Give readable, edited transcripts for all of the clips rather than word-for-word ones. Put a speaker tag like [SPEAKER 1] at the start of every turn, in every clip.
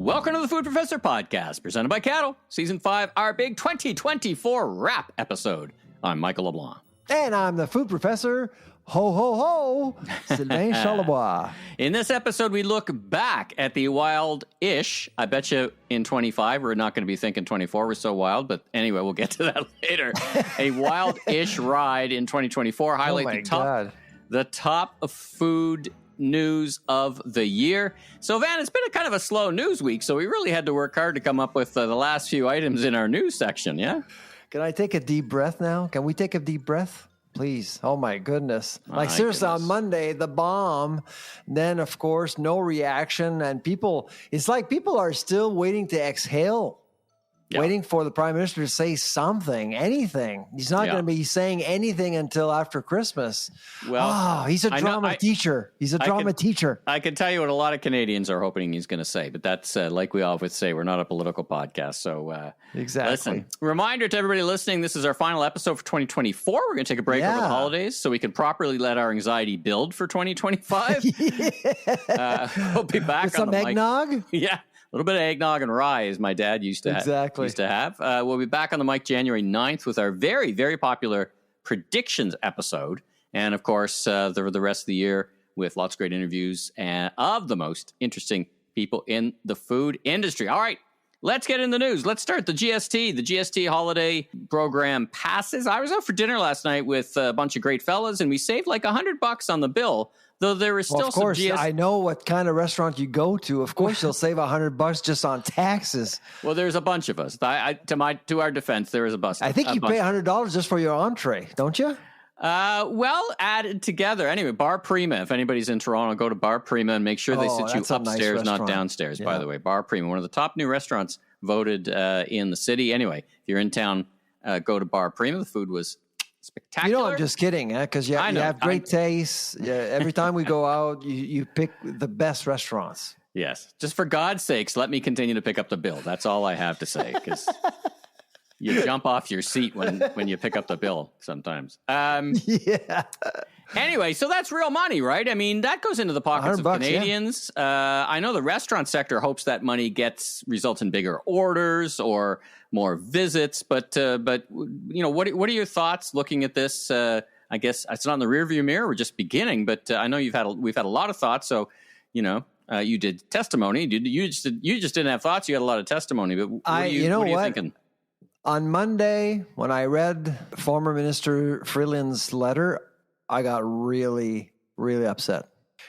[SPEAKER 1] Welcome to the Food Professor Podcast, presented by Caddle, Season 5, our big 2024 wrap episode. I'm Michael LeBlanc.
[SPEAKER 2] And I'm the Food Professor, ho, ho, ho, Sylvain Charlebois.
[SPEAKER 1] In this episode, we look back at the wild-ish, I bet you in 25, we're not going to be thinking 24, we're so wild, but anyway, we'll get to that later. A wild-ish ride in 2024, highlight the top of food news of the year. So, Van, it's been a kind of a slow news week, so we really had to work hard to come up with the last few items in our news section, yeah?
[SPEAKER 2] Can I take a deep breath now? Can we take a deep breath? Please. Oh, my goodness. Seriously, on Monday, the bomb, then, of course, no reaction, and it's like people are still waiting to exhale. Waiting for the prime minister to say something, anything. He's not going to be saying anything until after Christmas.
[SPEAKER 1] Well,
[SPEAKER 2] he's a drama teacher. He's a drama teacher.
[SPEAKER 1] I can tell you what a lot of Canadians are hoping he's going to say, but that's like we always say, we're not a political podcast. So
[SPEAKER 2] exactly.
[SPEAKER 1] Listen, reminder to everybody listening, this is our final episode for 2024. We're going to take a break over the holidays so we can properly let our anxiety build for 2025. We'll be back
[SPEAKER 2] with some eggnog.
[SPEAKER 1] Yeah. A little bit of eggnog and rye, as my dad used to have. We'll be back on the mic January 9th with our very, very popular predictions episode. And, of course, the rest of the year with lots of great interviews of the most interesting people in the food industry. All right, let's get in the news. Let's start the GST. The GST Holiday program passes. I was out for dinner last night with a bunch of great fellas, and we saved like $100 on the bill. Though there is still
[SPEAKER 2] of course,
[SPEAKER 1] some GST.
[SPEAKER 2] I know what kind of restaurant you go to. Of course, you'll save $100 just on taxes.
[SPEAKER 1] Well, there's a bunch of us. To our defense, there is a bunch.
[SPEAKER 2] I think you pay $100 just for your entree, don't you?
[SPEAKER 1] Well, added together. Anyway, Bar Prima. If anybody's in Toronto, go to Bar Prima and make sure they sit you upstairs, not downstairs. Yeah. By the way, Bar Prima, one of the top new restaurants voted in the city. Anyway, if you're in town, go to Bar Prima. The food was spectacular.
[SPEAKER 2] You know, I'm just kidding, because you have great taste. Every time we go out, you pick the best restaurants.
[SPEAKER 1] Yes. Just for God's sakes, let me continue to pick up the bill. That's all I have to say, because you jump off your seat when you pick up the bill sometimes.
[SPEAKER 2] Yeah.
[SPEAKER 1] Anyway, so that's real money, right? I mean, that goes into the pockets of Canadians. Yeah. I know the restaurant sector hopes that money results in bigger orders or more visits. But you know, what are your thoughts looking at this? I guess it's not in the rearview mirror. We're just beginning, but I know we've had a lot of thoughts. So, you know, you did testimony. You just didn't have thoughts. You had a lot of testimony. But what are you thinking?
[SPEAKER 2] On Monday, when I read former Minister Freeland's letter, I got really, really upset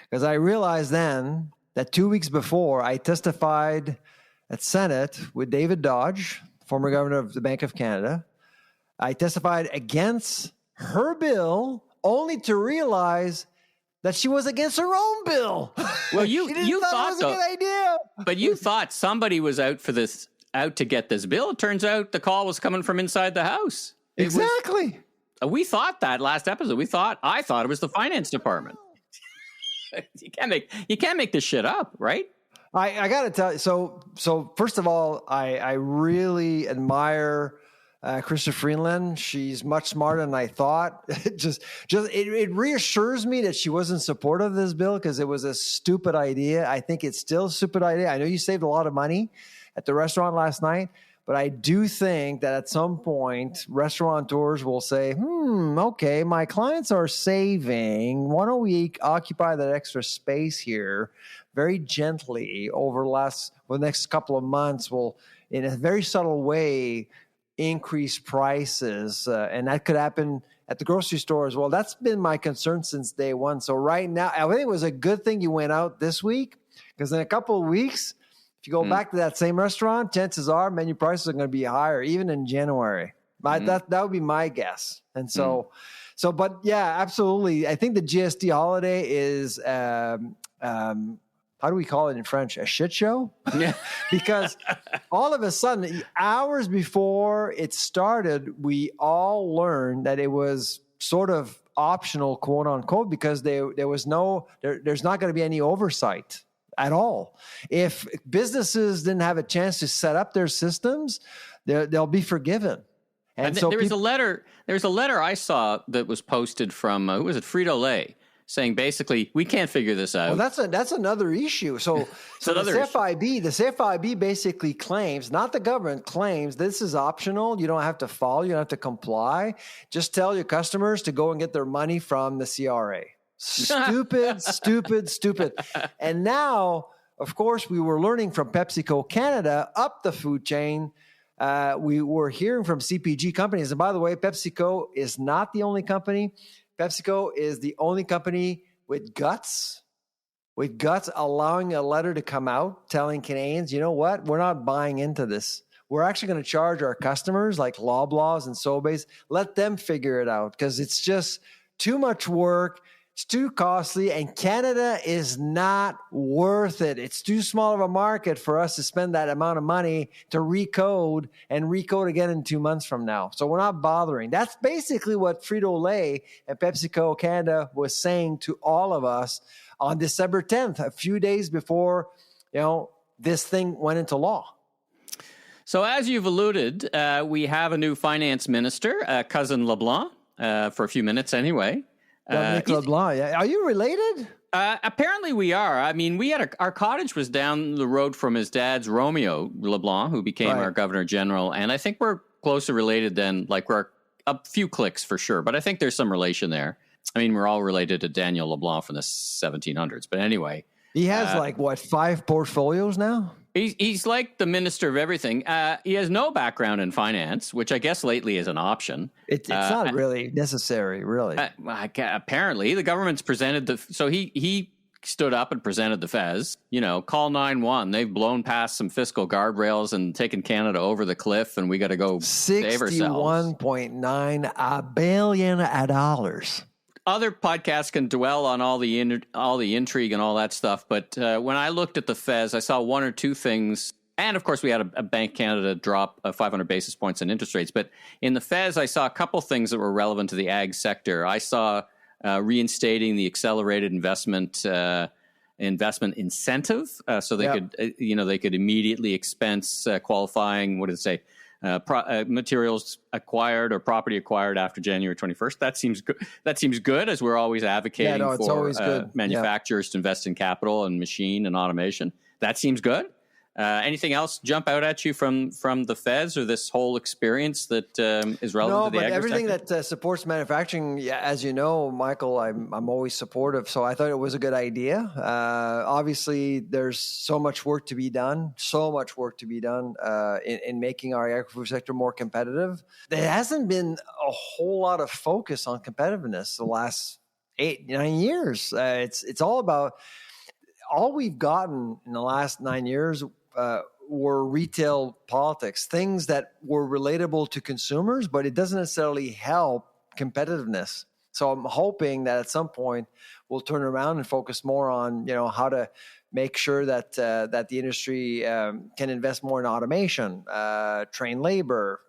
[SPEAKER 2] because I realized then that 2 weeks before I testified at Senate with David Dodge, former governor of the Bank of Canada. I testified against her bill only to realize that she was against her own bill.
[SPEAKER 1] Well, you thought
[SPEAKER 2] it was a good idea.
[SPEAKER 1] But you thought somebody was out to get this bill. It turns out the call was coming from inside the House.
[SPEAKER 2] Exactly.
[SPEAKER 1] We thought that last episode. I thought it was the finance department. You can't make this shit up, right?
[SPEAKER 2] I got to tell you. So first of all, I really admire Chrystia Freeland. She's much smarter than I thought. It reassures me that she wasn't supportive of this bill because it was a stupid idea. I think it's still a stupid idea. I know you saved a lot of money at the restaurant last night. But I do think that at some point, restaurateurs will say, okay, my clients are saving. Why don't we occupy that extra space here very gently over the next couple of months? We'll, in a very subtle way, increase prices. And that could happen at the grocery store as well. That's been my concern since day one. So right now, I think it was a good thing you went out this week because in a couple of weeks, if you go back to that same restaurant, chances are menu prices are going to be higher, even in January. That would be my guess. And but yeah, absolutely. I think the GST holiday is, how do we call it in French? A shit show?
[SPEAKER 1] Yeah.
[SPEAKER 2] Because all of a sudden, hours before it started, we all learned that it was sort of optional, quote unquote, because there's not going to be any oversight at all. If businesses didn't have a chance to set up their systems, they'll be forgiven. And so
[SPEAKER 1] there's a letter I saw that was posted from who was it? Frito-Lay, saying basically, we can't figure this out.
[SPEAKER 2] Well, that's another issue. So the CFIB basically claims, not the government, claims this is optional. You don't have to follow. You don't have to comply. Just tell your customers to go and get their money from the CRA. Stupid. And now, of course, we were learning from PepsiCo Canada up the food chain. We were hearing from CPG companies. And by the way, PepsiCo is not the only company. PepsiCo is the only company with guts allowing a letter to come out telling Canadians, you know what, we're not buying into this. We're actually going to charge our customers like Loblaws and Sobeys. Let them figure it out because it's just too much work. It's too costly, and Canada is not worth it. It's too small of a market for us to spend that amount of money to recode again in 2 months from now. So we're not bothering. That's basically what Frito-Lay and PepsiCo Canada was saying to all of us on December 10th, a few days before, this thing went into law.
[SPEAKER 1] So as you've alluded, we have a new finance minister, Cousin LeBlanc, for a few minutes anyway.
[SPEAKER 2] Michael LeBlanc. Are you related?
[SPEAKER 1] Apparently we are. I mean, our cottage was down the road from his dad's Romeo LeBlanc, who became our governor general. And I think we're closer related than, we're a few clicks for sure. But I think there's some relation there. I mean, we're all related to Daniel LeBlanc from the 1700s. But anyway.
[SPEAKER 2] He has 5 portfolios now?
[SPEAKER 1] He's like the minister of everything. He has no background in finance, which I guess lately is an option.
[SPEAKER 2] It's not really necessary, really.
[SPEAKER 1] Apparently, the government's presented so he stood up and presented the Fez. Call 911. They've blown past some fiscal guardrails and taken Canada over the cliff, and we got to go save ourselves.
[SPEAKER 2] $61.9 billion.
[SPEAKER 1] Other podcasts can dwell on all the intrigue and all that stuff, but when I looked at the Fez, I saw one or two things. And of course, we had a Bank Canada drop 500 basis points in interest rates. But in the Fez, I saw a couple things that were relevant to the ag sector. I saw reinstating the accelerated investment incentive, so they could immediately expense qualifying. What did it say? Materials acquired or property acquired after January 21st. That seems good, as we're always advocating for manufacturers to invest in capital and machine and automation. That seems good. Anything else jump out at you from the Fez or this whole experience that is relevant to the agri
[SPEAKER 2] everything
[SPEAKER 1] sector?
[SPEAKER 2] that supports manufacturing, as you know, Michael, I'm always supportive. So I thought it was a good idea. Obviously, there's so much work to be done in making our agri-food sector more competitive. There hasn't been a whole lot of focus on competitiveness the last 8-9 years. It's all about all we've gotten in the last 9 years. Were retail politics, things that were relatable to consumers, but it doesn't necessarily help competitiveness. So I'm hoping that at some point we'll turn around and focus more on, how to make sure that that the industry can invest more in automation, train labor,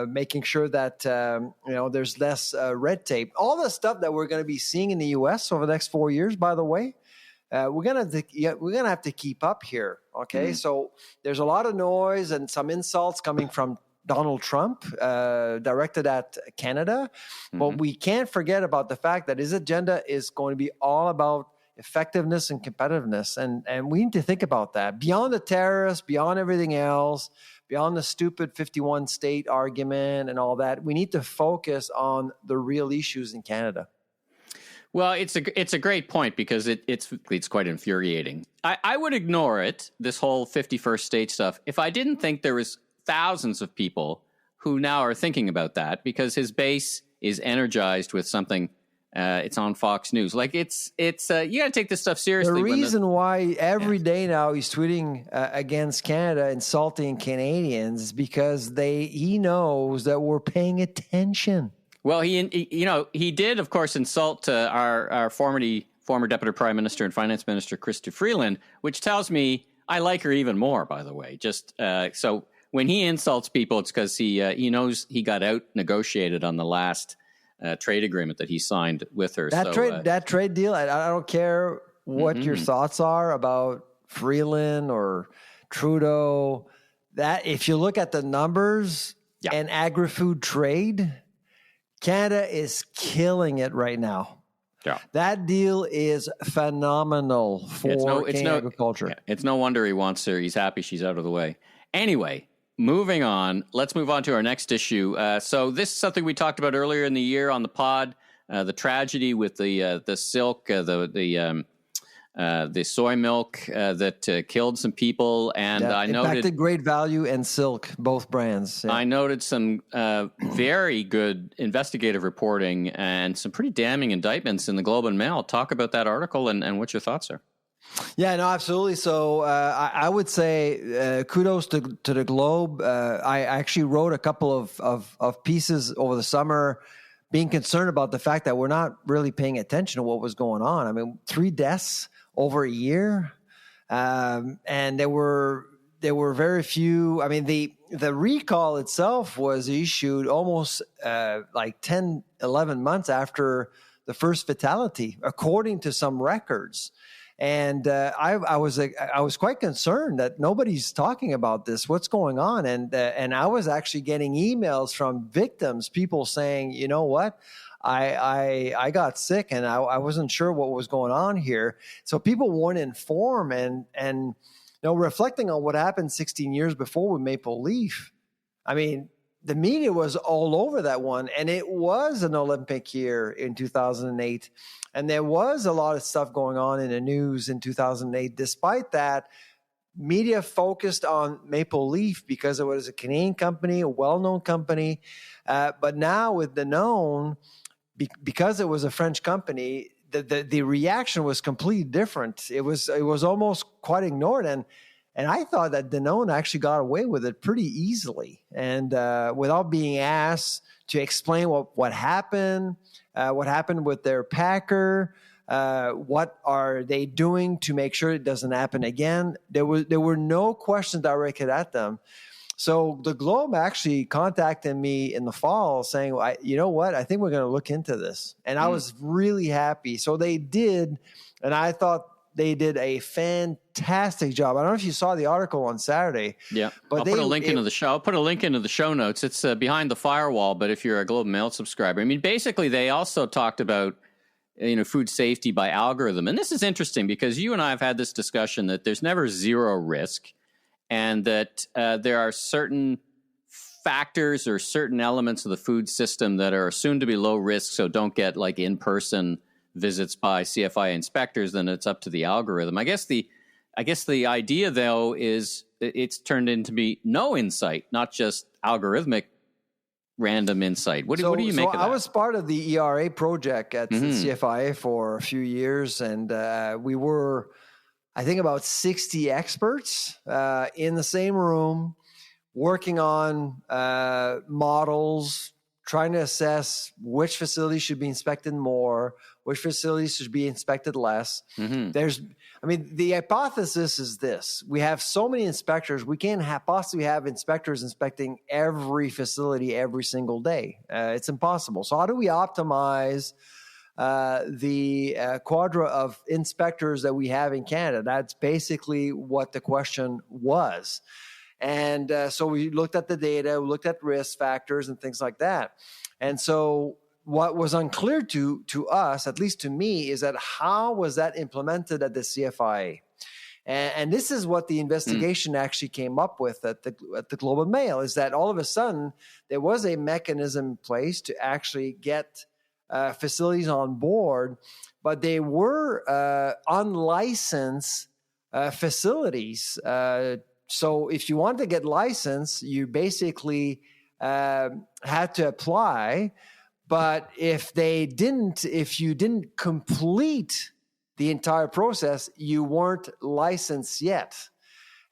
[SPEAKER 2] making sure that there's less red tape. All the stuff that we're going to be seeing in the U.S. over the next 4 years, by the way. We're gonna have to keep up here. Okay, So there's a lot of noise and some insults coming from Donald Trump directed at Canada, but we can't forget about the fact that his agenda is going to be all about effectiveness and competitiveness, and we need to think about that beyond the tariffs, beyond everything else, beyond the stupid 51 state argument and all that. We need to focus on the real issues in Canada.
[SPEAKER 1] Well, it's a great point because it's quite infuriating. I would ignore it, this whole 51st state stuff, if I didn't think there was thousands of people who now are thinking about that because his base is energized with something. It's on Fox News. It's you got to take this stuff seriously.
[SPEAKER 2] The reason why every day now he's tweeting against Canada, insulting Canadians, is because he knows that we're paying attention.
[SPEAKER 1] Well, he did, of course, insult our former Deputy Prime Minister and Finance Minister, Chrystia Freeland, which tells me I like her even more, by the way. Just so when he insults people, it's because he knows he got out-negotiated on the last trade agreement that he signed with her.
[SPEAKER 2] That trade deal, I don't care what your thoughts are about Freeland or Trudeau. That if you look at the numbers and agri-food trade, Canada is killing it right now.
[SPEAKER 1] Yeah.
[SPEAKER 2] That deal is phenomenal for Canadian agriculture.
[SPEAKER 1] Yeah, it's no wonder he wants her. He's happy she's out of the way. Anyway, moving on. Let's move on to our next issue. So this is something we talked about earlier in the year on the pod. The tragedy with the silk, the soy milk that killed some people, and I noted
[SPEAKER 2] impacted Great Value and Silk, both brands.
[SPEAKER 1] Yeah. I noted some very good investigative reporting and some pretty damning indictments in the Globe and Mail. Talk about that article and what your thoughts are.
[SPEAKER 2] Yeah, no, absolutely. So I would say kudos to the Globe. I actually wrote a couple of pieces over the summer being concerned about the fact that we're not really paying attention to what was going on. I mean, 3 deaths over a year. And there were very few. I mean, the recall itself was issued almost like 10, 11 months after the first fatality, according to some records. And I was quite concerned that nobody's talking about this. What's going on? And I was actually getting emails from victims, people saying, you know what, I got sick and I wasn't sure what was going on here. So people weren't informed and reflecting on what happened 16 years before with Maple Leaf. I mean, the media was all over that one, and it was an Olympic year in 2008. And there was a lot of stuff going on in the news in 2008. Despite that, media focused on Maple Leaf because it was a Canadian company, a well-known company. But now with Danone, because it was a French company, the reaction was completely different. It was almost quite ignored. And I thought that Danone actually got away with it pretty easily, and without being asked to explain what happened with their packer, what are they doing to make sure it doesn't happen again. There were no questions directed at them. So the Globe actually contacted me in the fall saying, you know what, I think we're going to look into this. And I was really happy. So they did, and I thought they did a fantastic job. I don't know if you saw the article on Saturday.
[SPEAKER 1] Yeah, but I'll put a link into the show. I'll put a link into the show notes. It's behind the firewall, but if you're a Globe and Mail subscriber, I mean, basically they also talked about food safety by algorithm. And this is interesting because you and I have had this discussion that there's never zero risk, and that there are certain factors or certain elements of the food system that are assumed to be low risk, so don't get like in-person visits by CFI inspectors. Then it's up to the algorithm. I guess the idea though is it's turned into be no insight, not just algorithmic random insight. What do you make of that?
[SPEAKER 2] I was part of the ERA project at the CFIA for a few years, and we were, I think, about 60 experts in the same room working on models, trying to assess which facilities should be inspected more, which facilities should be inspected less. The hypothesis is this: we have so many inspectors, we can't possibly have inspectors inspecting every facility every single day. It's impossible. So how do we optimize the quadra of inspectors that we have in Canada? That's basically what the question was. And so we looked at the data, we looked at risk factors and things like that. And so what was unclear to us, at least to me, is that how was that implemented at the CFIA? And this is what the investigation actually came up with at the Globe and Mail, is that all of a sudden there was a mechanism in place to actually get facilities on board, but they were unlicensed facilities. So if you want to get licensed, you basically had to apply. But if you didn't complete the entire process, you weren't licensed yet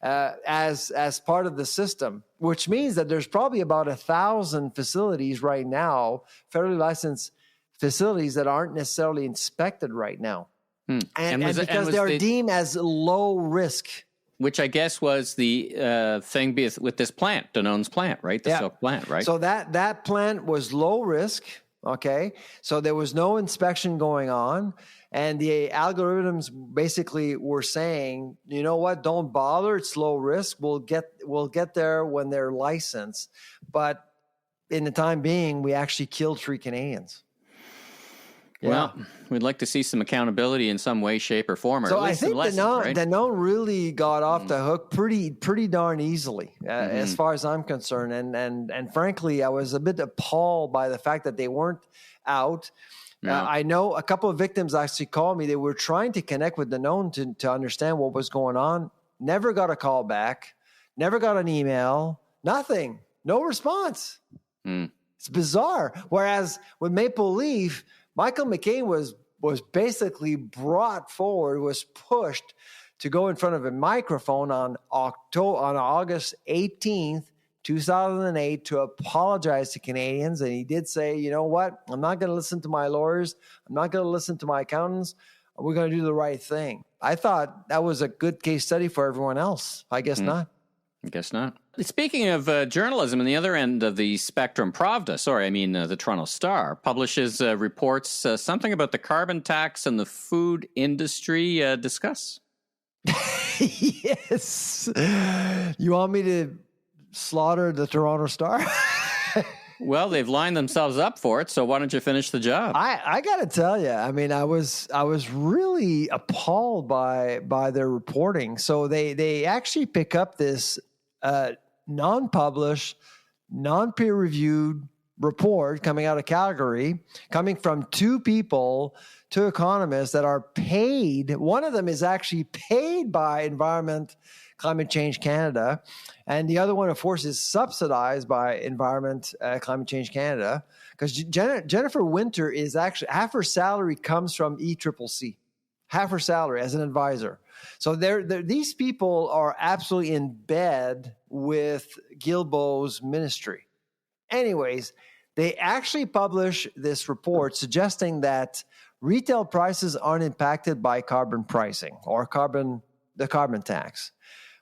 [SPEAKER 2] as part of the system, which means that there's probably about 1,000 facilities right now, federally licensed facilities, that aren't necessarily inspected right now. And because they're deemed as low risk.
[SPEAKER 1] Which I guess was the thing with this plant, Danone's plant, right? The silk plant, right?
[SPEAKER 2] So that plant was low risk, okay? So there was no inspection going on. And the algorithms basically were saying, you know what, don't bother, it's low risk. We'll get there when they're licensed. But in the time being, we actually killed 3 Canadians. Yeah.
[SPEAKER 1] Well, we'd like to see some accountability in some way, shape, or form. Or
[SPEAKER 2] so
[SPEAKER 1] at least
[SPEAKER 2] I think
[SPEAKER 1] Danone
[SPEAKER 2] really got off the hook pretty darn easily, as far as I'm concerned. And frankly, I was a bit appalled by the fact that they weren't out. Yeah. I know a couple of victims actually called me. They were trying to connect with Danone to understand what was going on. Never got a call back. Never got an email. Nothing. No response. It's bizarre. Whereas with Maple Leaf, Michael McCain was basically brought forward, was pushed to go in front of a microphone on August 18th, 2008 to apologize to Canadians. And he did say, you know what? I'm not going to listen to my lawyers. I'm not going to listen to my accountants. We're going to do the right thing. I thought that was a good case study for everyone else. I guess not.
[SPEAKER 1] I guess not. Speaking of journalism, on the other end of the spectrum, the Toronto Star publishes reports something about the carbon tax and the food industry. Discuss.
[SPEAKER 2] Yes. You want me to slaughter the Toronto Star?
[SPEAKER 1] Well, they've lined themselves up for it, so why don't you finish the job?
[SPEAKER 2] I got to tell you, I mean, I was really appalled by their reporting. So they actually pick up this non-published, non-peer-reviewed report coming out of Calgary, coming from two economists that are paid. One of them is actually paid by Climate Change Canada, and the other one, of course, is subsidized by Climate Change Canada, because Jennifer Winter is actually, half her salary comes from ECCC, half her salary as an advisor. So these people are absolutely in bed with Guilbeault's ministry. Anyways, they actually publish this report suggesting that retail prices aren't impacted by carbon pricing or the carbon tax,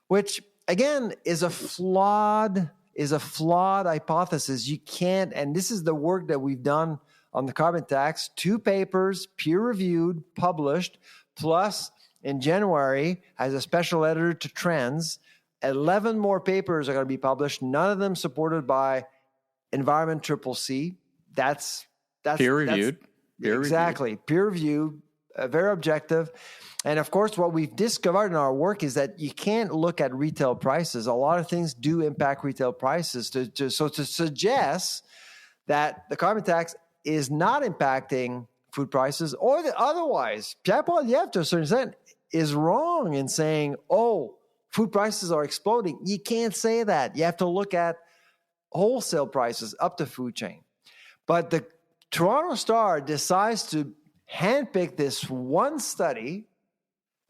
[SPEAKER 2] which again is a flawed hypothesis. You can't, and this is the work that we've done on the carbon tax, 2 papers, peer-reviewed, published, plus in January, as a special editor to Trends, 11 more papers are going to be published, none of them supported by Environment CCC. That's
[SPEAKER 1] peer-reviewed.
[SPEAKER 2] Exactly. Peer-reviewed, very objective. And of course, what we've discovered in our work is that you can't look at retail prices. A lot of things do impact retail prices. To suggest that the carbon tax is not impacting food prices or otherwise, Pierre Poilievre, to a certain extent, is wrong in saying, food prices are exploding. You can't say that. You have to look at wholesale prices up the food chain. But the Toronto Star decides to handpick this one study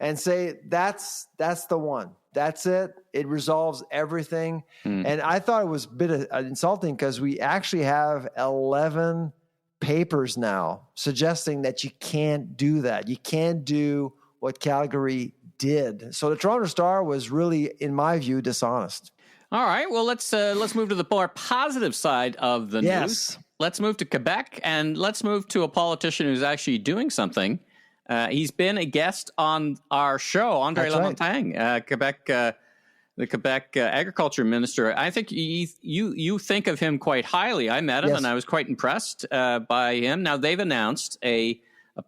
[SPEAKER 2] and say, that's the one. That's it. It resolves everything. And I thought it was a bit insulting because we actually have 11 papers now suggesting that you can't do that. You can't do what Calgary did. So the Toronto Star was really, in my view, dishonest.
[SPEAKER 1] All right. Well, let's move to the more positive side of the news. Let's move to Quebec, and let's move to a politician who's actually doing something. He's been a guest on our show, André LeBlanc, Quebec, the Quebec agriculture minister. I think you think of him quite highly. I met him, and I was quite impressed by him. Now, they've announced a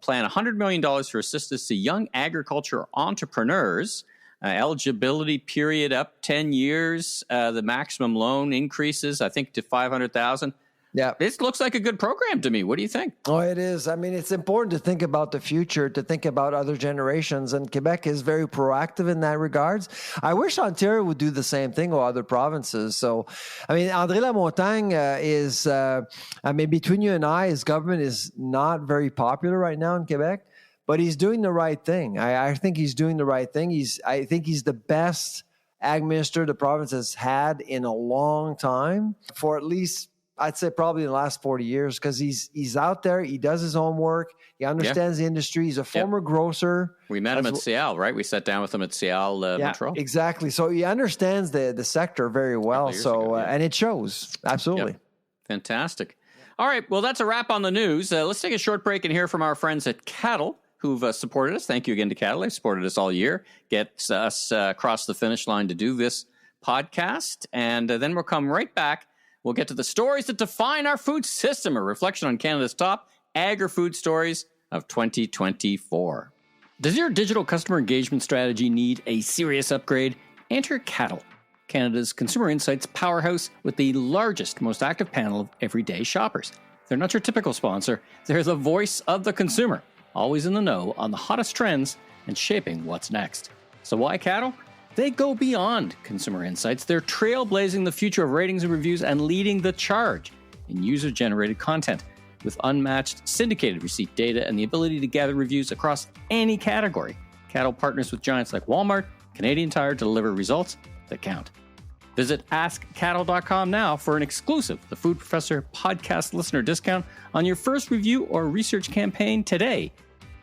[SPEAKER 1] plan, $100 million for assistance to young agriculture entrepreneurs. Eligibility period up 10 years. The maximum loan increases, I think, to $500,000.
[SPEAKER 2] Yeah.
[SPEAKER 1] This looks like a good program to me. What do you think?
[SPEAKER 2] Oh, it is. I mean, it's important to think about the future, to think about other generations, and Quebec is very proactive in that regards. I wish Ontario would do the same thing or other provinces. So, I mean, André Lamontagne is, between you and I, his government is not very popular right now in Quebec, but he's doing the right thing. I think he's doing the right thing. I think he's the best ag minister the province has had in a long time, for at least, I'd say probably in the last 40 years, because he's out there. He does his homework. He understands the industry. He's a former grocer.
[SPEAKER 1] We met him at Cial, right? We sat down with him at Cial, Montreal.
[SPEAKER 2] Exactly. So he understands the sector very well. So and it shows. Absolutely.
[SPEAKER 1] Yep. Fantastic. All right. Well, that's a wrap on the news. Let's take a short break and hear from our friends at Caddle, who've supported us. Thank you again to Caddle. They've supported us all year. Gets us across the finish line to do this podcast. And then we'll come right back. We'll get to the stories that define our food system, a reflection on Canada's top Agri-Food Stories of 2024. Does your digital customer engagement strategy need a serious upgrade? Enter Caddle, Canada's consumer insights powerhouse with the largest, most active panel of everyday shoppers. They're not your typical sponsor. They're the voice of the consumer, always in the know on the hottest trends and shaping what's next. So why Caddle? They go beyond consumer insights. They're trailblazing the future of ratings and reviews and leading the charge in user-generated content with unmatched syndicated receipt data and the ability to gather reviews across any category. Caddle partners with giants like Walmart, Canadian Tire to deliver results that count. Visit askcaddle.com now for an exclusive The Food Professor podcast listener discount on your first review or research campaign today.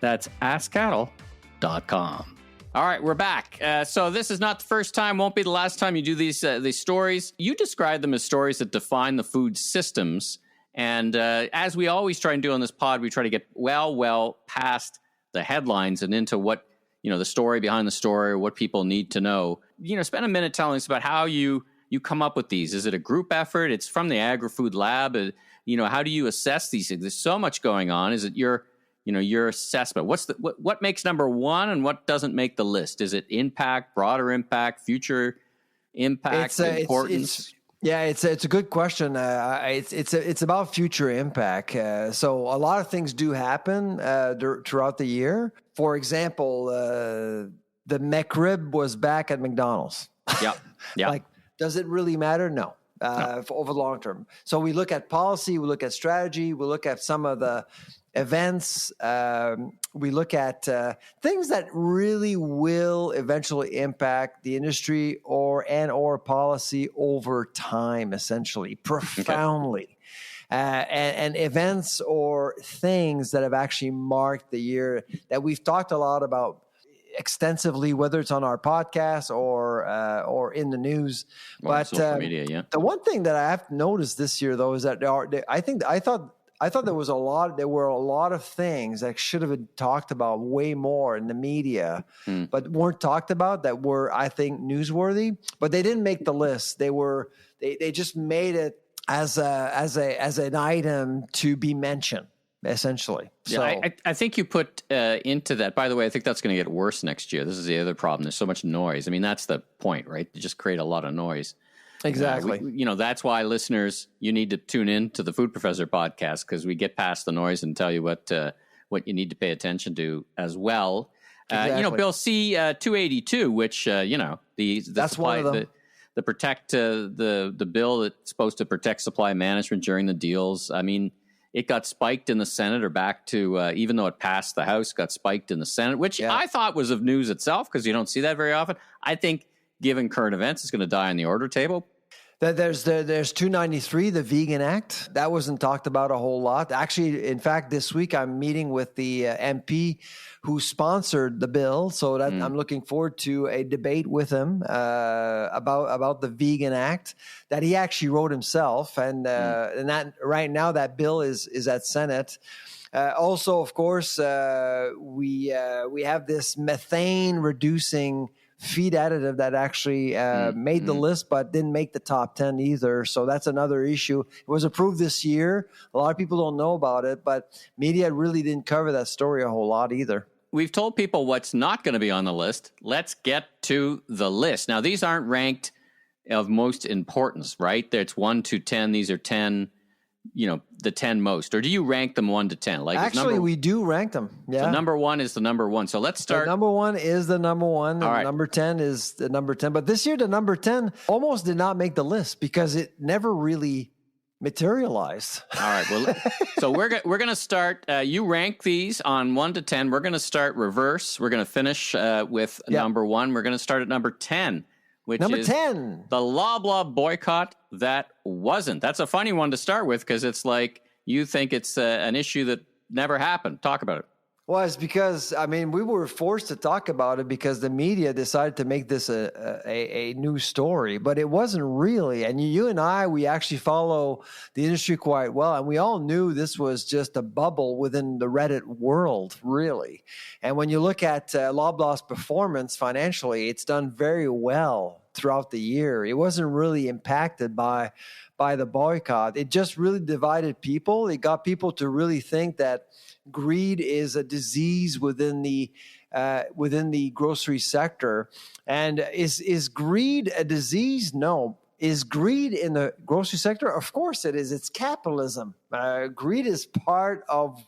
[SPEAKER 1] That's askcaddle.com. All right, we're back. So this is not the first time, won't be the last time you do these stories. You describe them as stories that define the food systems. And as we always try and do on this pod, we try to get well past the headlines and into what, the story behind the story, or what people need to know. Spend a minute telling us about how you come up with these. Is it a group effort? It's from the Agri-Food Lab. How do you assess these things? There's so much going on. Is it your assessment? What makes number one and what doesn't make the list? Is it impact, broader impact, future impact, importance?
[SPEAKER 2] It's a good question. It's about future impact. So a lot of things do happen throughout the year. For example, the McRib was back at McDonald's.
[SPEAKER 1] Yeah.
[SPEAKER 2] Does it really matter? No.
[SPEAKER 1] No.
[SPEAKER 2] Over the long term. So we look at policy, we look at strategy, we look at some of the events, we look at things that really will eventually impact the industry or policy over time, essentially, profoundly. Okay. And events or things that have actually marked the year that we've talked a lot about extensively, whether it's on our podcast or in the news. But
[SPEAKER 1] social media, yeah.
[SPEAKER 2] The one thing that I have noticed this year, though, is that I thought there were a lot of things that should have been talked about way more in the media, but weren't talked about, that were, I think, newsworthy. But they didn't make the list. They just made it as an item to be mentioned, essentially. So,
[SPEAKER 1] yeah, I think you put into that. By the way, I think that's going to get worse next year. This is the other problem. There's so much noise. I mean, that's the point, right? You just create a lot of noise.
[SPEAKER 2] Exactly.
[SPEAKER 1] That's why, listeners, you need to tune in to the Food Professor podcast, because we get past the noise and tell you what you need to pay attention to as well.
[SPEAKER 2] Exactly.
[SPEAKER 1] Bill C-282, which
[SPEAKER 2] that's supply, one of them.
[SPEAKER 1] The protect the bill that's supposed to protect supply management during the deals. I mean, it got spiked in the Senate, or back to even though it passed the House, got spiked in the Senate, which I thought was of news itself, because you don't see that very often. I think, given current events, it's going to die on the order table.
[SPEAKER 2] There's 293, the Vegan Act. That wasn't talked about a whole lot. Actually, in fact, this week I'm meeting with the MP who sponsored the bill, so that I'm looking forward to a debate with him about the Vegan Act that he actually wrote himself, and that right now that bill is at Senate. Also, of course, we have this methane reducing feed additive that actually made the list but didn't make the top 10 either. So that's another issue. It was approved this year. A lot of people don't know about it, but media really didn't cover that story a whole lot either.
[SPEAKER 1] We've told people what's not going to be on the list. Let's get to the list. Now, these aren't ranked of most importance, right? It's 1 to 10. These are 10, the 10 most. Or do you rank them 1 to 10?
[SPEAKER 2] Actually, we do rank them. Yeah.
[SPEAKER 1] So number 1 is the number 1. So let's start.
[SPEAKER 2] The number 1 is the number 1.
[SPEAKER 1] All right.
[SPEAKER 2] Number 10 is the number 10. But this year, the number 10 almost did not make the list because it never really materialized.
[SPEAKER 1] All right. Well, so we're going to start. You rank these on 1 to 10. We're going to start reverse. We're going to finish with number 1. We're going to start at number 10. Which
[SPEAKER 2] number
[SPEAKER 1] is
[SPEAKER 2] 10,
[SPEAKER 1] the Loblaw boycott that wasn't. That's a funny one to start with, because it's like you think it's an issue that never happened. Talk about it.
[SPEAKER 2] Well, it's because, we were forced to talk about it because the media decided to make this a news story, but it wasn't really. And you and I, we actually follow the industry quite well, and we all knew this was just a bubble within the Reddit world, really. And when you look at Loblaw's performance financially, it's done very well throughout the year. It wasn't really impacted by the boycott. It just really divided people. It got people to really think that greed is a disease within the grocery sector. And is greed a disease? No. Is greed in the grocery sector? Of course it is. It's capitalism. Greed is part of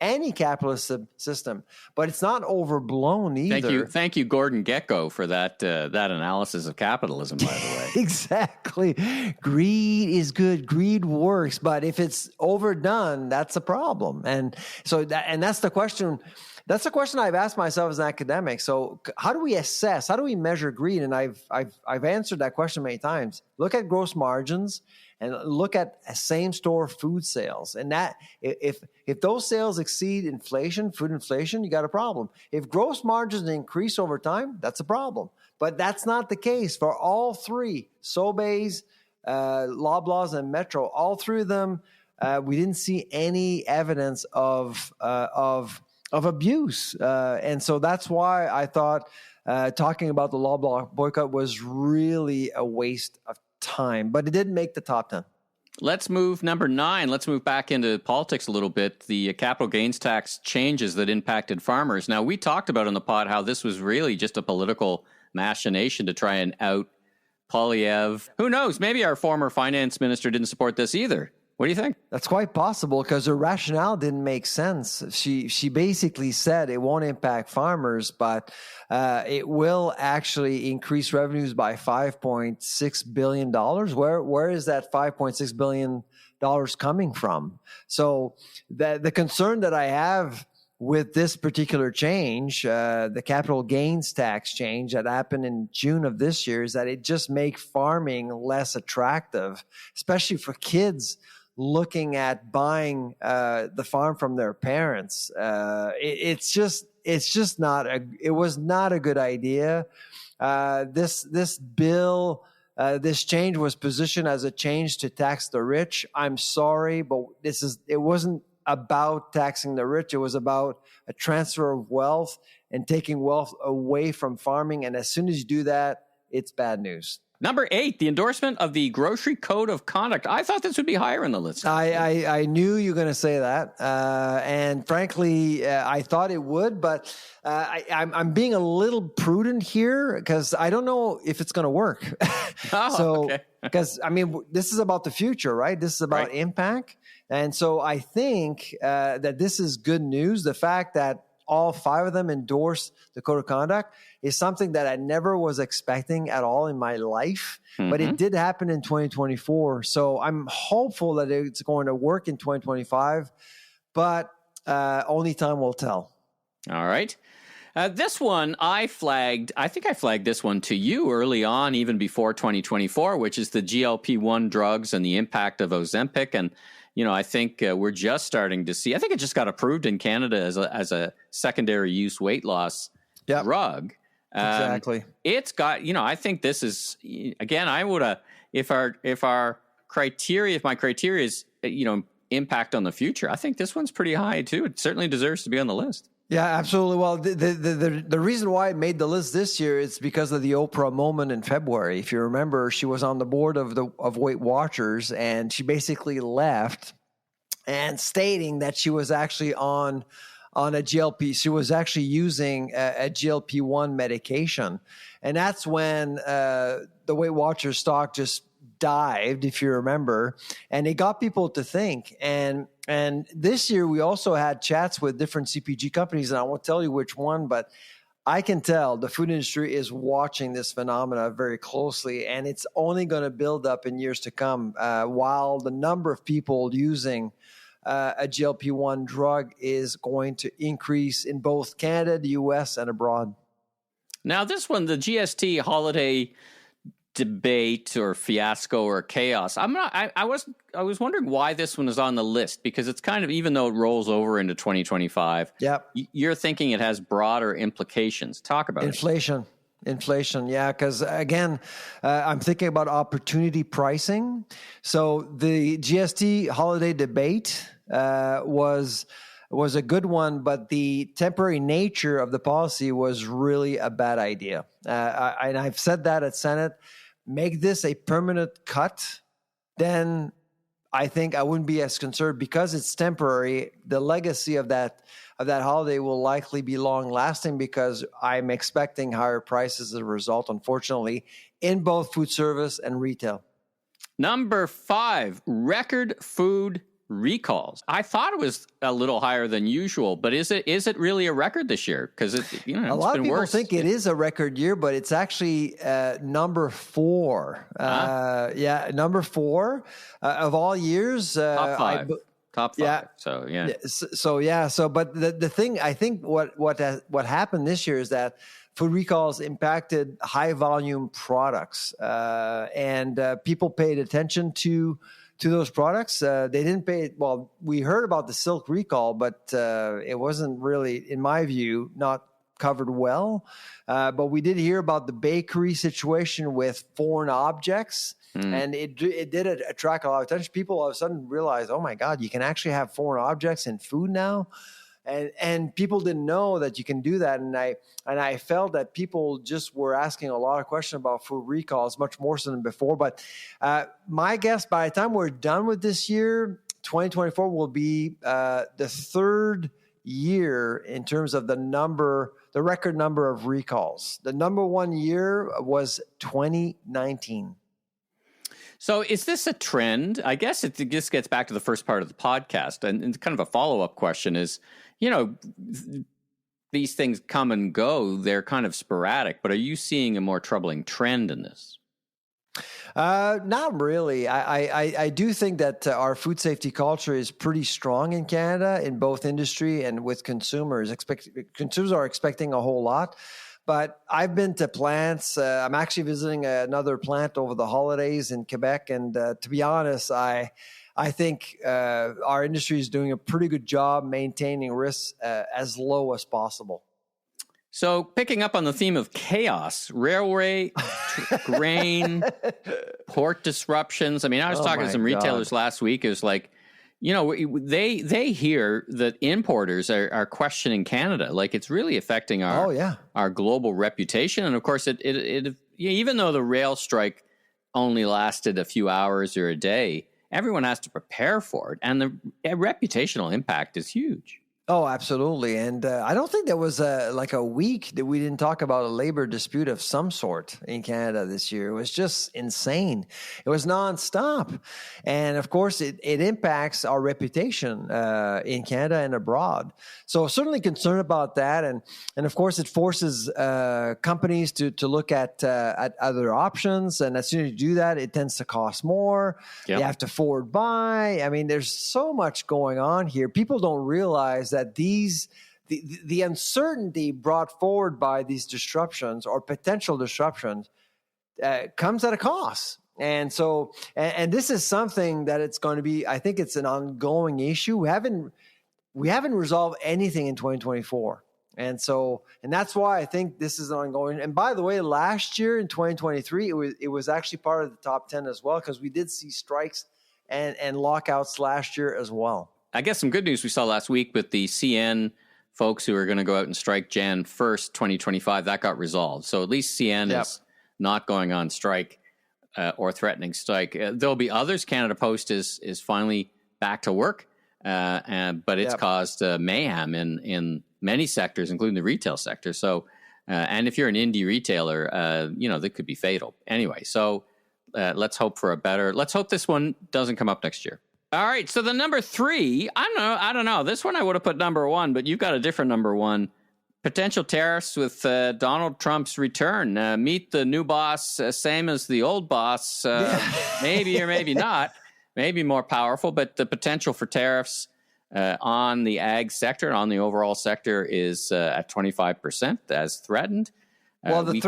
[SPEAKER 2] any capitalist system, but it's not overblown either.
[SPEAKER 1] Thank you, Gordon Gekko, for that analysis of capitalism, by the way.
[SPEAKER 2] Exactly. Greed is good. Greed works, but if it's overdone, that's a problem. And so that's the question. That's the question I've asked myself as an academic. So how do we assess? How do we measure greed? And I've answered that question many times. Look at gross margins and look at same-store food sales. And that if those sales exceed inflation, food inflation, you got a problem. If gross margins increase over time, that's a problem. But that's not the case for all three, Sobeys, Loblaws, and Metro. All three of them, we didn't see any evidence of abuse. And so that's why I thought talking about the Loblaw boycott was really a waste of time, but it didn't make the top 10.
[SPEAKER 1] Let's move number 9. Let's move back into politics a little bit. The capital gains tax changes that impacted farmers. Now, we talked about on the pod how this was really just a political machination to try and out Poilievre. Who knows? Maybe our former finance minister didn't support this either. What do you think?
[SPEAKER 2] That's quite possible because her rationale didn't make sense. She basically said it won't impact farmers, but it will actually increase revenues by $5.6 billion. Where is that $5.6 billion coming from? So the concern that I have with this particular change, the capital gains tax change that happened in June of this year, is that it just makes farming less attractive, especially for kids looking at buying the farm from their parents. It was not a good idea. This bill, this change was positioned as a change to tax the rich. I'm sorry, but it wasn't about taxing the rich. It was about a transfer of wealth and taking wealth away from farming. And as soon as you do that, it's bad news.
[SPEAKER 1] Number 8, the endorsement of the Grocery Code of Conduct. I thought this would be higher in the list.
[SPEAKER 2] I knew you were going to say that. And frankly, I thought it would, but I'm being a little prudent here because I don't know if it's going to work.
[SPEAKER 1] Okay.
[SPEAKER 2] Because, this is about the future, right? This is about impact. And so I think that this is good news. The fact that all 5 of them endorsed the Code of Conduct is something that I never was expecting at all in my life, but it did happen in 2024. So I'm hopeful that it's going to work in 2025, but only time will tell.
[SPEAKER 1] All right. This one I think I flagged this one to you early on, even before 2024, which is the GLP-1 drugs and the impact of Ozempic. And I think we're just starting to see. I think it just got approved in Canada as a secondary use weight loss drug.
[SPEAKER 2] Exactly.
[SPEAKER 1] It's got. I think this is again. I would if my criteria is impact on the future. I think this one's pretty high too. It certainly deserves to be on the list.
[SPEAKER 2] Yeah, absolutely. Well, the reason why it made the list this year is because of the Oprah moment in February. If you remember, she was on the board of Weight Watchers, and she basically left and stating that she was actually on a GLP. She was actually using a GLP-1 medication, and that's when the Weight Watchers stock just dived, if you remember, and it got people to think. And this year, we also had chats with different CPG companies, and I won't tell you which one, but I can tell the food industry is watching this phenomena very closely, and it's only going to build up in years to come while the number of people using a GLP-1 drug is going to increase in both Canada, the U.S., and abroad.
[SPEAKER 1] Now, this one, the GST holiday debate or fiasco or chaos. I was wondering why this one is on the list, because it's kind of, even though it rolls over into 2025, you're thinking it has broader implications. Talk about
[SPEAKER 2] inflation. Yeah, because again, I'm thinking about opportunity pricing. So the GST holiday debate was was a good one, but the temporary nature of the policy was really a bad idea. And I've said that at Senate. Make this a permanent cut, then I think I wouldn't be as concerned because it's temporary. The legacy of that holiday will likely be long lasting because I'm expecting higher prices as a result, unfortunately, in both food service and retail.
[SPEAKER 1] Number 5, record food recalls. I thought it was a little higher than usual, but is it really a record this year? Because a
[SPEAKER 2] lot of people
[SPEAKER 1] worse.
[SPEAKER 2] think it is a record year, but it's actually number 4. Number 4 of all years.
[SPEAKER 1] Top 5. Top 5.
[SPEAKER 2] Yeah.
[SPEAKER 1] So
[SPEAKER 2] but the thing, I think what happened this year is that food recalls impacted high volume products, and people paid attention to those products. They didn't pay. Well, we heard about the silk recall, but it wasn't really, in my view, not covered well. But we did hear about the bakery situation with foreign objects. And it did attract a lot of attention. People all of a sudden realized, oh my God, you can actually have foreign objects in food now. And people didn't know that you can do that. And I felt that people just were asking a lot of questions about food recalls, much more so than before. But my guess, by the time we're done with this year, 2024 will be the third year in terms of the record number of recalls. The number one year was 2019.
[SPEAKER 1] So is this a trend? I guess it just gets back to the first part of the podcast. And kind of a follow-up question is, these things come and go. They're kind of sporadic. But are you seeing a more troubling trend in this?
[SPEAKER 2] Not really. I do think that our food safety culture is pretty strong in Canada in both industry and with consumers. Consumers are expecting a whole lot. But I've been to plants. I'm actually visiting another plant over the holidays in Quebec. And to be honest, I think our industry is doing a pretty good job maintaining risks as low as possible.
[SPEAKER 1] So picking up on the theme of chaos, railway, grain, port disruptions. I mean, I was talking to some retailers last week. It was like, they hear that importers are questioning Canada. Like, it's really affecting our global reputation. And of course, it even though the rail strike only lasted a few hours or a day, everyone has to prepare for it. And the reputational impact is huge.
[SPEAKER 2] Oh, absolutely. And I don't think there was a week that we didn't talk about a labor dispute of some sort in Canada this year. It was just insane. It was nonstop. And of course, it impacts our reputation in Canada and abroad. So certainly concerned about that. And of course, it forces companies to look at other options. And as soon as you do that, it tends to cost more. Yep. You have to forward buy. I mean, there's so much going on here. People don't realize that the uncertainty brought forward by these disruptions or potential disruptions comes at a cost. And so, and this is something that it's going to be, I think it's an ongoing issue. We haven't resolved anything in 2024. And so, and that's why I think this is ongoing. And by the way, last year in 2023, it was actually part of the top 10 as well, because we did see strikes and lockouts last year as well.
[SPEAKER 1] I guess some good news we saw last week with the CN folks who are going to go out and strike Jan 1st, 2025. That got resolved. So at least CN is not going on strike or threatening strike. There'll be others. Canada Post is finally back to work, but it's caused mayhem in many sectors, including the retail sector. So, and if you're an indie retailer, that could be fatal. Anyway, so let's hope this one doesn't come up next year. All right, so the number 3, I don't know. This one I would have put number 1, but you've got a different number 1. Potential tariffs with Donald Trump's return. Meet the new boss, same as the old boss, maybe or maybe not, maybe more powerful, but the potential for tariffs on the ag sector, on the overall sector, is at 25% as threatened.
[SPEAKER 2] Well, the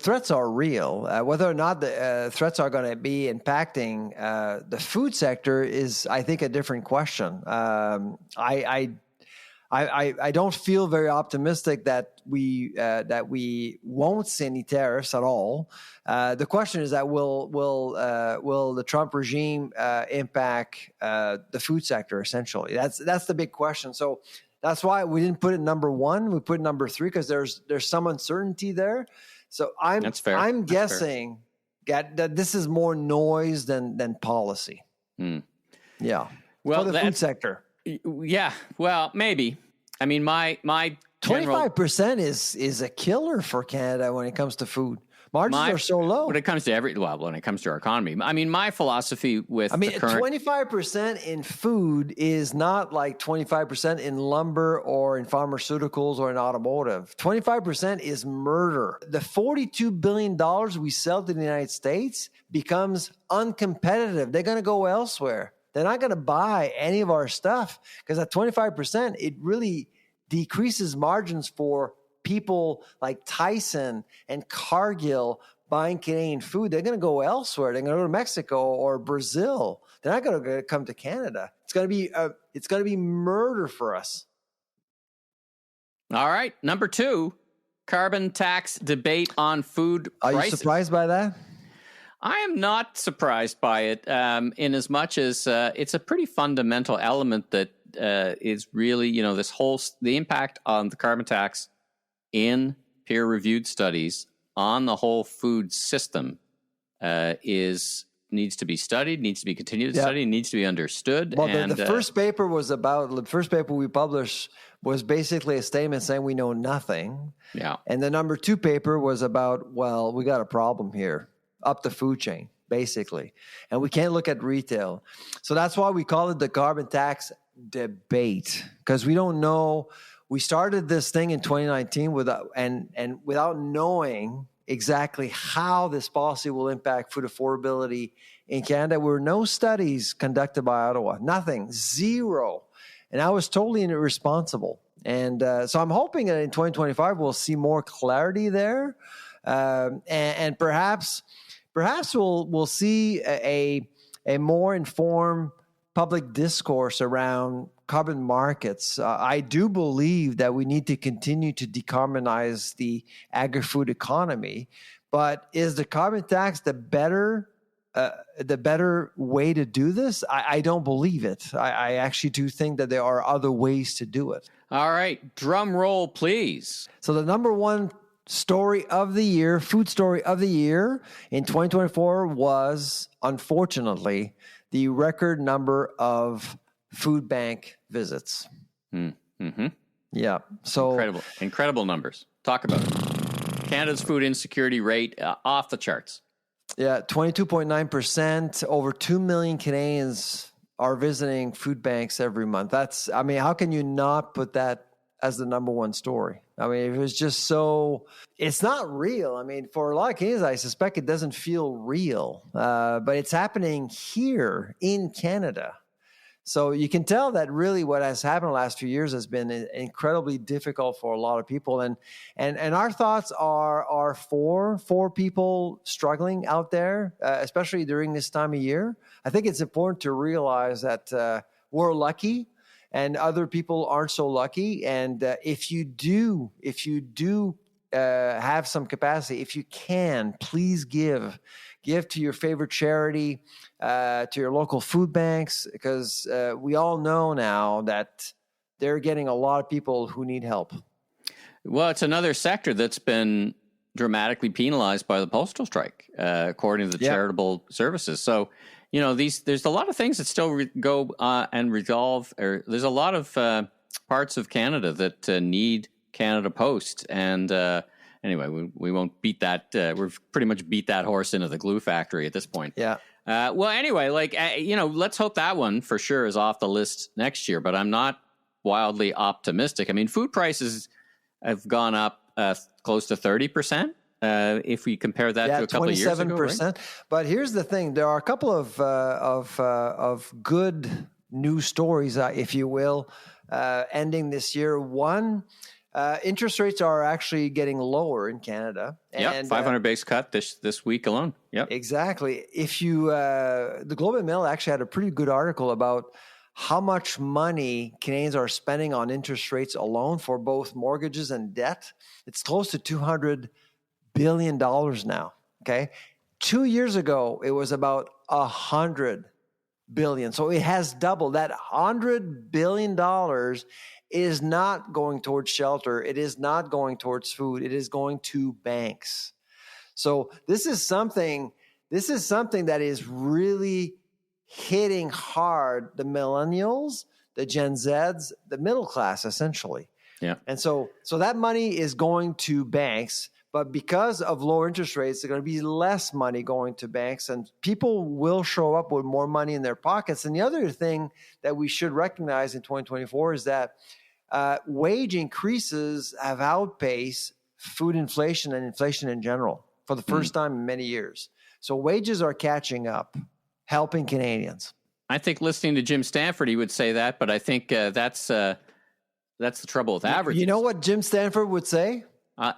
[SPEAKER 2] threats are real. Whether or not the threats are going to be impacting the food sector is, I think, a different question. I I don't feel very optimistic that we won't see any tariffs at all. The question is that will the Trump regime impact the food sector? Essentially, that's the big question. So that's why we didn't put it number one. We put it number three because there's some uncertainty there. So
[SPEAKER 1] That's fair.
[SPEAKER 2] I'm guessing that this is more noise than policy. Yeah.
[SPEAKER 1] Well,
[SPEAKER 2] for the food sector.
[SPEAKER 1] Yeah. Well, maybe. I mean, my
[SPEAKER 2] 25% is a killer for Canada when it comes to food. Margins are so low.
[SPEAKER 1] When it comes to when it comes to our economy. I mean, my philosophy with
[SPEAKER 2] 25% in food is not like 25% in lumber or in pharmaceuticals or in automotive. 25% is murder. The $42 billion we sell to the United States becomes uncompetitive. They're going to go elsewhere. They're not going to buy any of our stuff because at 25%, it really decreases margins for people like Tyson and Cargill buying Canadian food. They're going to go elsewhere. They're going to go to Mexico or Brazil. They're not going to come to Canada. It's going to be murder for us.
[SPEAKER 1] All right, number 2, carbon tax debate on food prices.
[SPEAKER 2] Are you surprised by that?
[SPEAKER 1] I am not surprised by it, in as much as it's a pretty fundamental element that is really, the impact on the carbon tax in peer-reviewed studies on the whole food system needs to be studied, needs to be continued to study, needs to be understood.
[SPEAKER 2] Well, the first paper we published was basically a statement saying we know nothing.
[SPEAKER 1] Yeah.
[SPEAKER 2] And the number 2 paper was about, well, we got a problem here up the food chain, basically. And we can't look at retail. So that's why we call it the carbon tax debate, because we don't know. We started this thing in 2019 without knowing exactly how this policy will impact food affordability in Canada. There were no studies conducted by Ottawa, nothing, zero. And I was totally irresponsible. And so I'm hoping that in 2025 we'll see more clarity there, and perhaps we'll see a more informed public discourse around carbon markets. I do believe that we need to continue to decarbonize the agri-food economy, but is the carbon tax the better way to do this? I don't believe it. I actually do think that there are other ways to do it.
[SPEAKER 1] All right, drum roll, please.
[SPEAKER 2] So the number 1 story of the year, food story of the year in 2024 was, unfortunately, the record number of food bank visits.
[SPEAKER 1] Mm-hmm.
[SPEAKER 2] Yeah. So
[SPEAKER 1] incredible numbers. Talk about it. Canada's food insecurity rate off the charts.
[SPEAKER 2] Yeah, 22.9%. Over 2 million Canadians are visiting food banks every month. How can you not put that as the number 1 story? I mean, it was just so, it's not real. I mean, for a lot of Canadians, I suspect it doesn't feel real, but it's happening here in Canada. So you can tell that really what has happened the last few years has been incredibly difficult for a lot of people. And our thoughts are for people struggling out there, especially during this time of year. I think it's important to realize that we're lucky and other people aren't so lucky. And if you do have some capacity, if you can, please give to your favorite charity, to your local food banks, because we all know now that they're getting a lot of people who need help.
[SPEAKER 1] Well, it's another sector that's been dramatically penalized by the postal strike, according to the charitable services. So, there's a lot of things that still go and resolve, or there's a lot of parts of Canada that need Canada Post. And anyway, we won't beat that. We've pretty much beat that horse into the glue factory at this point.
[SPEAKER 2] Yeah.
[SPEAKER 1] Well, anyway, let's hope that one for sure is off the list next year, but I'm not wildly optimistic. I mean, food prices have gone up close to 30%. If we compare that to a couple of years ago, 27%.
[SPEAKER 2] But here's the thing: there are a couple of good news stories, if you will, ending this year. One, interest rates are actually getting lower in Canada.
[SPEAKER 1] Yeah, 500 base cut this week alone. Yep,
[SPEAKER 2] exactly. If you, the Globe and Mail actually had a pretty good article about how much money Canadians are spending on interest rates alone for both mortgages and debt. It's close to $200 billion now, okay? 2 years ago, it was about $100 billion. So it has doubled. That $100 billion is not going towards shelter. It is not going towards food. It is going to banks. So this is something that is really hitting hard the millennials, the Gen Zs, the middle class, essentially.
[SPEAKER 1] Yeah.
[SPEAKER 2] And so that money is going to banks, but because of lower interest rates, there's going to be less money going to banks, and people will show up with more money in their pockets. And the other thing that we should recognize in 2024 is that wage increases have outpaced food inflation and inflation in general for the first time in many years. So wages are catching up, helping Canadians.
[SPEAKER 1] I think listening to Jim Stanford, he would say that, but I think that's the trouble with averages.
[SPEAKER 2] You know what Jim Stanford would say?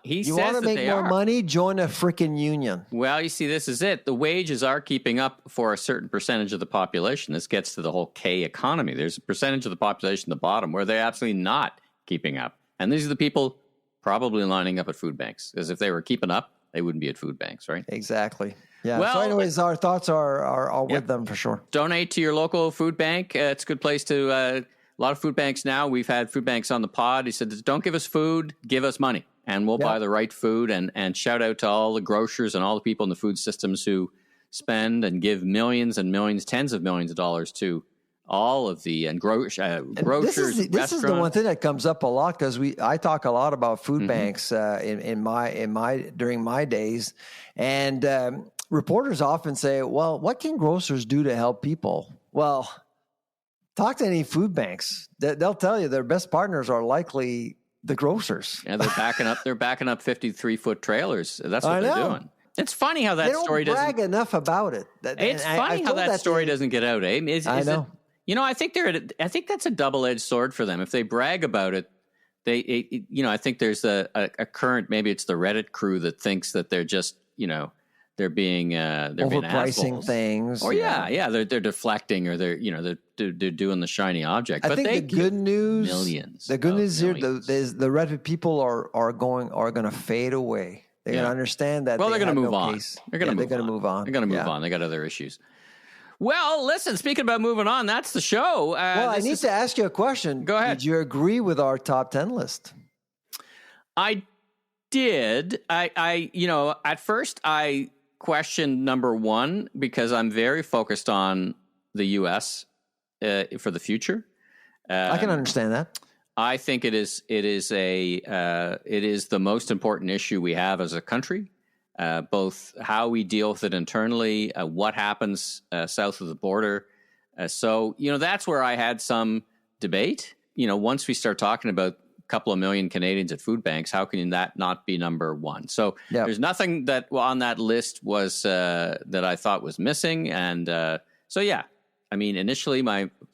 [SPEAKER 1] You
[SPEAKER 2] want to make more money? Join a freaking union.
[SPEAKER 1] Well, you see, this is it. The wages are keeping up for a certain percentage of the population. This gets to the whole K economy. There's a percentage of the population at the bottom where they're absolutely not keeping up. And these are the people probably lining up at food banks, because if they were keeping up, they wouldn't be at food banks, right?
[SPEAKER 2] Exactly. Yeah.
[SPEAKER 1] Well,
[SPEAKER 2] so anyways, our thoughts are with them for sure.
[SPEAKER 1] Donate to your local food bank. It's a good place to, a lot of food banks now. We've had food banks on the pod. He said, don't give us food, give us money. And we'll buy the right food, and shout out to all the grocers and all the people in the food systems who spend and give millions and millions, tens of millions of dollars to all of the grocers.
[SPEAKER 2] This is the one thing that comes up a lot, because I talk a lot about food banks during my days, and reporters often say, "Well, what can grocers do to help people?" Well, talk to any food banks; they'll tell you their best partners are likely the grocers.
[SPEAKER 1] Yeah, they're backing up 53-foot trailers. That's what they're doing. It's funny how that story doesn't
[SPEAKER 2] brag enough about it.
[SPEAKER 1] It's funny how that story doesn't get out, eh?
[SPEAKER 2] I know.
[SPEAKER 1] I think that's a double-edged sword for them. If they brag about it, I think there's a current, maybe it's the Reddit crew that thinks that they're just, they're being
[SPEAKER 2] overpricing things.
[SPEAKER 1] Or they're deflecting, or they're doing the shiny object.
[SPEAKER 2] I think the good news,
[SPEAKER 1] millions.
[SPEAKER 2] The good news here, the Reddit people are going to fade away. They're going to understand that.
[SPEAKER 1] Well, they're going to move on.
[SPEAKER 2] They're going to move on.
[SPEAKER 1] They're going to move on. They got other issues. Well, listen, speaking about moving on, that's the show.
[SPEAKER 2] I need to ask you a question.
[SPEAKER 1] Go ahead.
[SPEAKER 2] Did you agree with our top 10 list?
[SPEAKER 1] I did. At first I questioned number one, because I'm very focused on the U.S. For the future.
[SPEAKER 2] I can understand that.
[SPEAKER 1] I think it is the most important issue we have as a country. Both how we deal with it internally, what happens south of the border. So that's where I had some debate. Once we start talking about a couple of million Canadians at food banks, how can that not be number one? So there's nothing that on that list was that I thought was missing. And initially,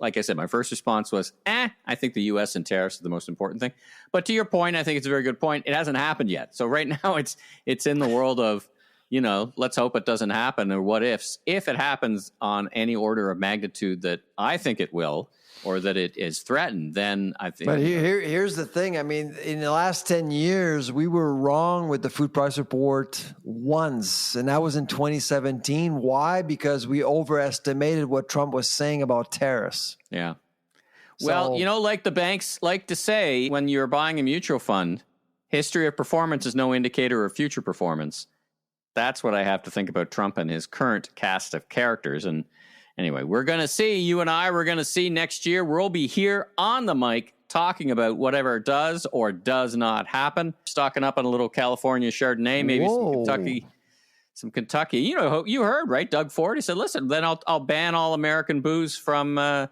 [SPEAKER 1] like I said, my first response was, I think the U.S. and tariffs are the most important thing. But to your point, I think it's a very good point. It hasn't happened yet. So right now it's in the world of, let's hope it doesn't happen, or what ifs. If it happens on any order of magnitude that I think it will, or that it is threatened, then I think.
[SPEAKER 2] But here's the thing. I mean, in the last 10 years, we were wrong with the food price report once, and that was in 2017. Why? Because we overestimated what Trump was saying about tariffs.
[SPEAKER 1] Yeah. Well, like the banks like to say, when you're buying a mutual fund, history of performance is no indicator of future performance. That's what I have to think about Trump and his current cast of characters. And anyway, we're going to see, we're going to see next year. We'll be here on the mic talking about whatever does or does not happen. Stocking up on a little California Chardonnay, maybe some Kentucky. You heard, right? Doug Ford, he said, listen, then I'll ban all American booze from the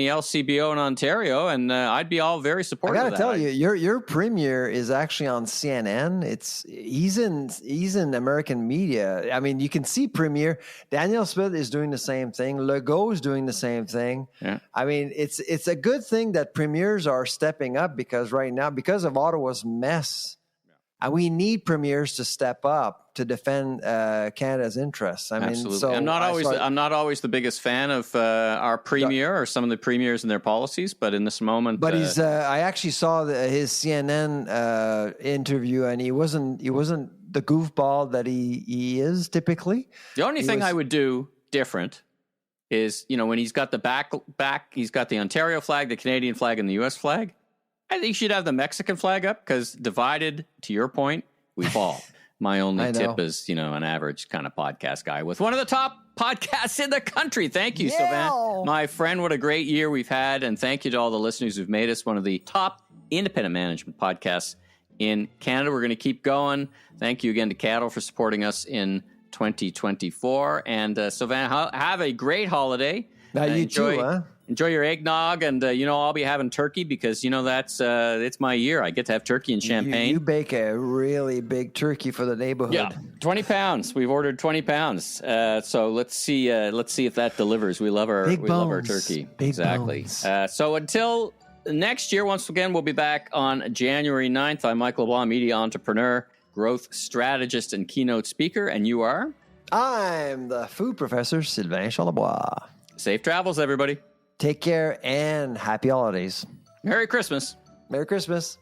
[SPEAKER 1] LCBO in Ontario, and I'd be all very supportive.
[SPEAKER 2] I got to tell you, your premier is actually on CNN. He's in American media. I mean, you can see Premier Daniel Smith is doing the same thing. Legault is doing the same thing. Yeah. I mean, it's a good thing that premiers are stepping up, because right now, because of Ottawa's mess, we need premiers to step up to defend Canada's interests.
[SPEAKER 1] Absolutely.
[SPEAKER 2] Mean, so
[SPEAKER 1] I'm not always the biggest fan of our premier or some of the premiers and their policies, but in this moment,
[SPEAKER 2] but he's. I actually saw his CNN interview, and he wasn't the goofball that he is typically.
[SPEAKER 1] The only thing I would do different is, when he's got the back, he's got the Ontario flag, the Canadian flag, and the U.S. flag. I think you should have the Mexican flag up, because divided, to your point, we fall. My only tip is, an average kind of podcast guy with one of the top podcasts in the country. Thank you, Sylvain. My friend, what a great year we've had. And thank you to all the listeners who've made us one of the top independent management podcasts in Canada. We're going to keep going. Thank you again to Caddle for supporting us in 2024. And Sylvain, have a great holiday.
[SPEAKER 2] You too, huh?
[SPEAKER 1] Enjoy your eggnog, and I'll be having turkey, because that's it's my year. I get to have turkey and champagne.
[SPEAKER 2] You bake a really big turkey for the neighborhood.
[SPEAKER 1] Yeah, 20 pounds. We've ordered 20 pounds. So let's see if that delivers. We love our turkey. Exactly. So until next year, once again, we'll be back on January 9th. I'm Michael LeBlanc, media entrepreneur, growth strategist, and keynote speaker, and you are?
[SPEAKER 2] I'm the food professor, Sylvain Charlebois.
[SPEAKER 1] Safe travels, everybody.
[SPEAKER 2] Take care and happy holidays.
[SPEAKER 1] Merry Christmas.
[SPEAKER 2] Merry Christmas.